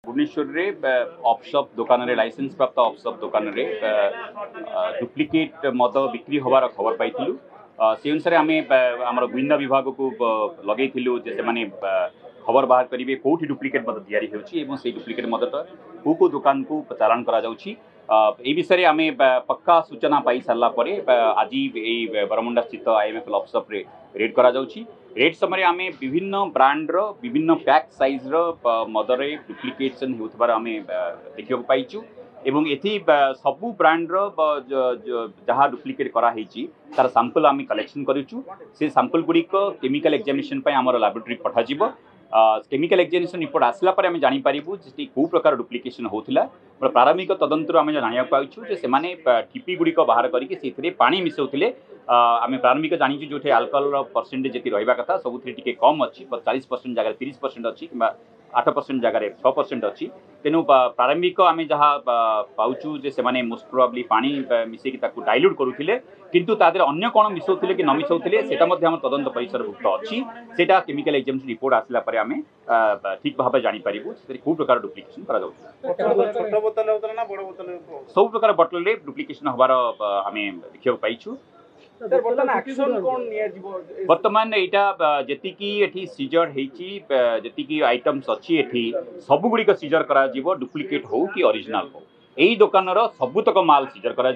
भुवनेश्वर में ऑफशॉप दुकान रे लाइसेंस प्राप्त ऑफशॉप दुकान रे डुप्लिकेट मद बिक्री होवार खबर पाइलु से अनुसार आम आम गुइंदा विभाग को लगेलु जे से खबर बाहर करेंगे कौटी डुप्लिकेट मद या डुप्लिकेट मदटा को दुकान को चालान करा विषय आम पक्का सूचना पाई सारापर आज बरमुंडा स्थित IMFL ऑफशॉप रे रेड करा रेड समय आम विभिन्न ब्रांड्र विभिन्न पैक साइज मदरे डुप्लिकेशन होबार आम देखा पाइचु एवं एथि सबू ब्रांड्र जहाँ डुप्लिकेट कराई तार सैंपल आम कलेक्शन करूँ से सैंपल गुड़िक केमिकल एग्जामिनेशन आम लैबोरेटरी पठाଯିବ केमिकल एग्जामिनेशन रिपोर्ट आसला पर आम जानीपारू कौ प्रकार डुप्लिकेशन होता प्रारंभिक तदंतर आम जाना पाइचु टिपी गुड़िक बाहर करके पानी मिसाऊे आम प्रारंभिक जानी जो आल्कोहल परसेंटेज जी रहा कथा सब कम अच्छी 40% जगह 30% अच्छी कि 8% जगह 6% अच्छी तेणु प्रारंभिक आम जहाँ पाचु से मोस्ट प्रोबेबली पानी मिसेकी डाइल्यूट करुले किंतु तादर अन्य कौन मिसाऊे कि न मिसाऊे से तदंत परिसरभुक्त अच्छी से केमिकल एग्जामिनेशन रिपोर्ट आसला पर आम ठीक भाव जानीपारू कौ प्रकार डुप्लिकेशन सब प्रकार बोतल रे डुप्लिकेशन हबार आम देखा पाइछु बर्तमान यहाँ जी सीजर होती आइटम्स अच्छी सब गुड़िक सीजर करा डुप्लिकेट हो कि ओरिजिनल हो यही दुकान सबुतक माल सीजर करा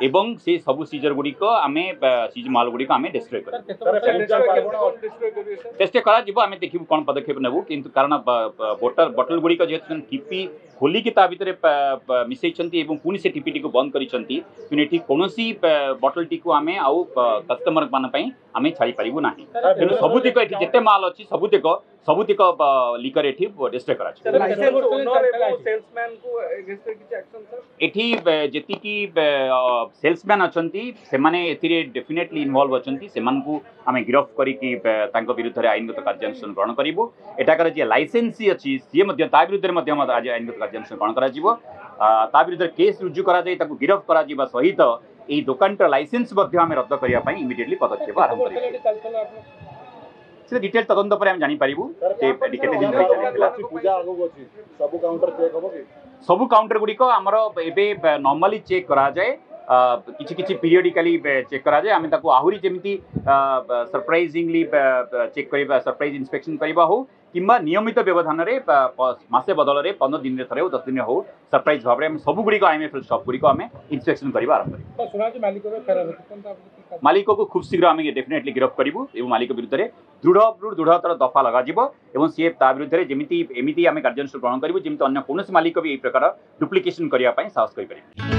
एवं से सबू सीजर गुड़िक आम सीज माल गुड़िक आम डिस्ट्रॉय चेष्टा करा देखू कौन पदक्षेप नेबू किंतु कारण बोतल गुड़िक जेहेतु टिपी खोलिकी ता भितर मिसई पुणी से टिपी को बंद कर कौन बोतल टी आम आउ कस्टमर मान आम छाड़ी पारू ना तेणु सबुतिक जिते माल अच्छी सबुतिक लिकर डिस्ट्रॉय करा जी सेल्समैन अच्छा से डेफिनेटली इनवॉल्व अच्छा से आम गिरफ कर विरुद्ध में आईनगत कार्यानुष्ठान ग्रहण करूँ एटाकर जी लाइसेंसी अच्छी सी विरुद्ध में आज आईनगत कार्यानुष्ठान ग्रहण कर विरुद्ध केस रुजु कर गिरफ कर सहित यही दुकान लाइसेंस आम रद्द करने इमिडिएटली पदक्षेप आरंभ कर डिटेल तदंत पर आम जानीपारू सबू काउंटर गुड़िक आमर एवं नॉर्मली चेक करा जाए किसी पीरियडिकली चेक करा जाए आम आहरी जमी सरप्राइजिंगली चेक करवा सरप्राइज इंस्पेक्शन करवा हो किंबा नियमित व्यवधान मसे बदल में 15 दिन थे 10 दिन हो सरप्राइज भाव में सब गुड़िक IMFL शॉप गुड़िक आम इंस्पेक्शन करवा आरंभ मालिक को खूब शीघ्र आम डेफिनेटली गिरफ करूँ और मालिक विरुद्ध में दृढ़तर दफा लगा सी विरुद्ध जमी एमती आम कार्यानुष्ठान ग्रहण करूँ जमी अन्य कौन मालिक भी यही प्रकार डुप्लिकेशन करने साहस करें।